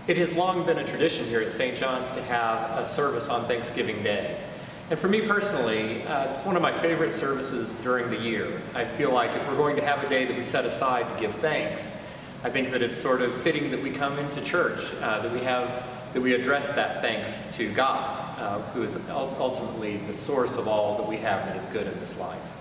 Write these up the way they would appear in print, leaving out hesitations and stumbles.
It has long been a tradition here at St. John's to have a service on Thanksgiving Day. And for me personally, it's one of my favorite services during the year. I feel like if we're going to have a day that we set aside to give thanks, I think that it's sort of fitting that we come into church, that we address that thanks to God, who is ultimately the source of all that we have that is good in this life.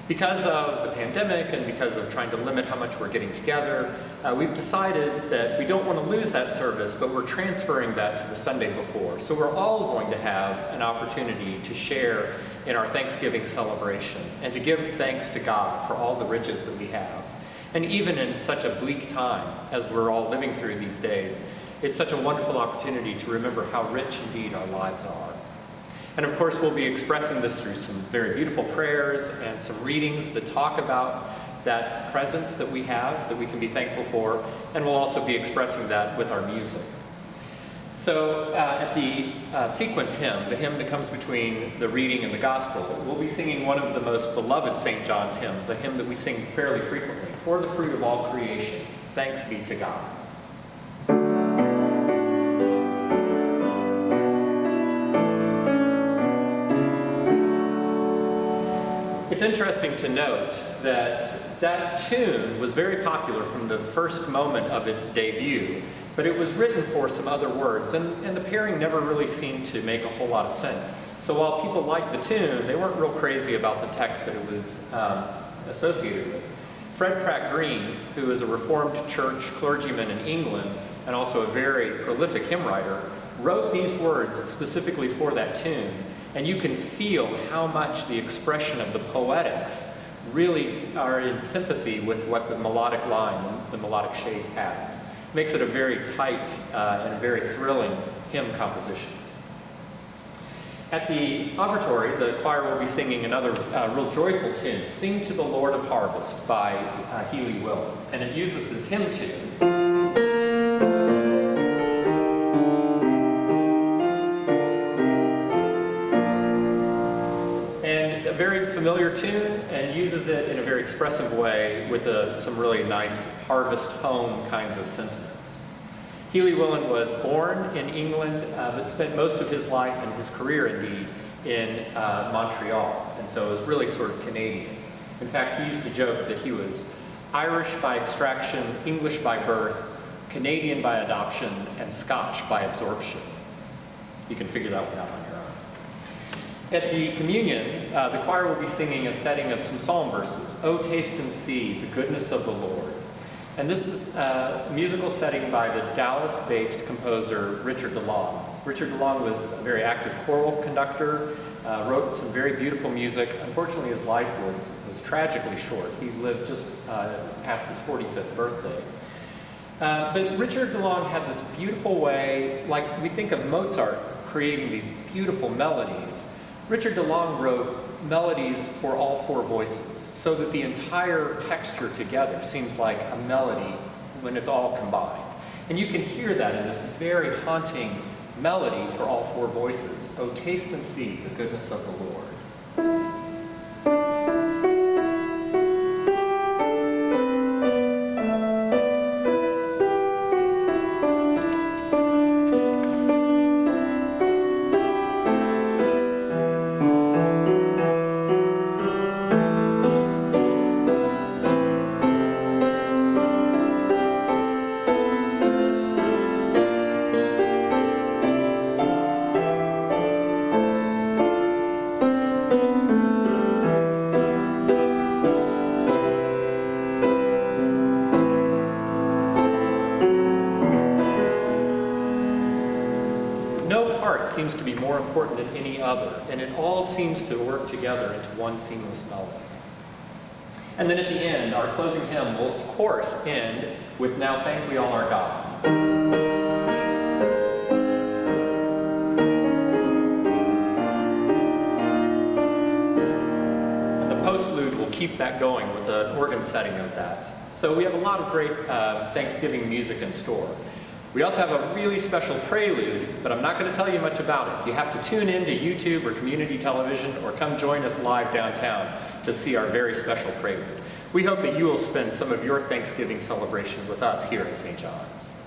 Because of the pandemic and because of trying to limit how much we're getting together, we've decided that we don't want to lose that service, but we're transferring that to the Sunday before. So we're all going to have an opportunity to share in our Thanksgiving celebration and to give thanks to God for all the riches that we have. And even in such a bleak time as we're all living through these days, it's such a wonderful opportunity to remember how rich indeed our lives are. And of course, we'll be expressing this through some very beautiful prayers and some readings that talk about that presence that we have, that we can be thankful for, and we'll also be expressing that with our music. So at the sequence hymn, the hymn that comes between the reading and the gospel, we'll be singing one of the most beloved St. John's hymns, a hymn that we sing fairly frequently, "For the Fruit of All Creation, Thanks Be to God." It's interesting to note that that tune was very popular from the first moment of its debut, but it was written for some other words, and the pairing never really seemed to make a whole lot of sense. So while people liked the tune, they weren't real crazy about the text that it was associated with. Fred Pratt Green, who is a Reformed Church clergyman in England and also a very prolific hymn writer, wrote these words specifically for that tune. And you can feel how much the expression of the poetics really are in sympathy with what the melodic line, the melodic shape has. It makes it a very tight and a very thrilling hymn composition. At the offertory, the choir will be singing another real joyful tune, "Sing to the Lord of Harvest" by Healy Willen. And it uses this hymn tune. Very familiar tune, and uses it in a very expressive way with some really nice harvest home kinds of sentiments. Healy Willen was born in England, but spent most of his life and his career indeed in Montreal, and so is really sort of Canadian. In fact, he used to joke that he was Irish by extraction, English by birth, Canadian by adoption, and Scotch by absorption. You can figure that one out on your own. At the communion, the choir will be singing a setting of some psalm verses. "Oh, taste and see the goodness of the Lord." And this is a musical setting by the Dallas-based composer Richard DeLong. Richard DeLong was a very active choral conductor, wrote some very beautiful music. Unfortunately, his life was tragically short. He lived just past his 45th birthday. But Richard DeLong had this beautiful way, like we think of Mozart creating these beautiful melodies. Richard DeLong wrote melodies for all four voices, so that the entire texture together seems like a melody when it's all combined. And you can hear that in this very haunting melody for all four voices. "Oh, taste and see the goodness of the Lord." Seems to be more important than any other, and it all seems to work together into one seamless melody. And then at the end, our closing hymn will of course end with "Now Thank We All Our God." And the postlude will keep that going with an organ setting of that. So we have a lot of great Thanksgiving music in store. We also have a really special prelude, but I'm not going to tell you much about it. You have to tune in to YouTube or community television or come join us live downtown to see our very special prelude. We hope that you will spend some of your Thanksgiving celebration with us here at St. John's.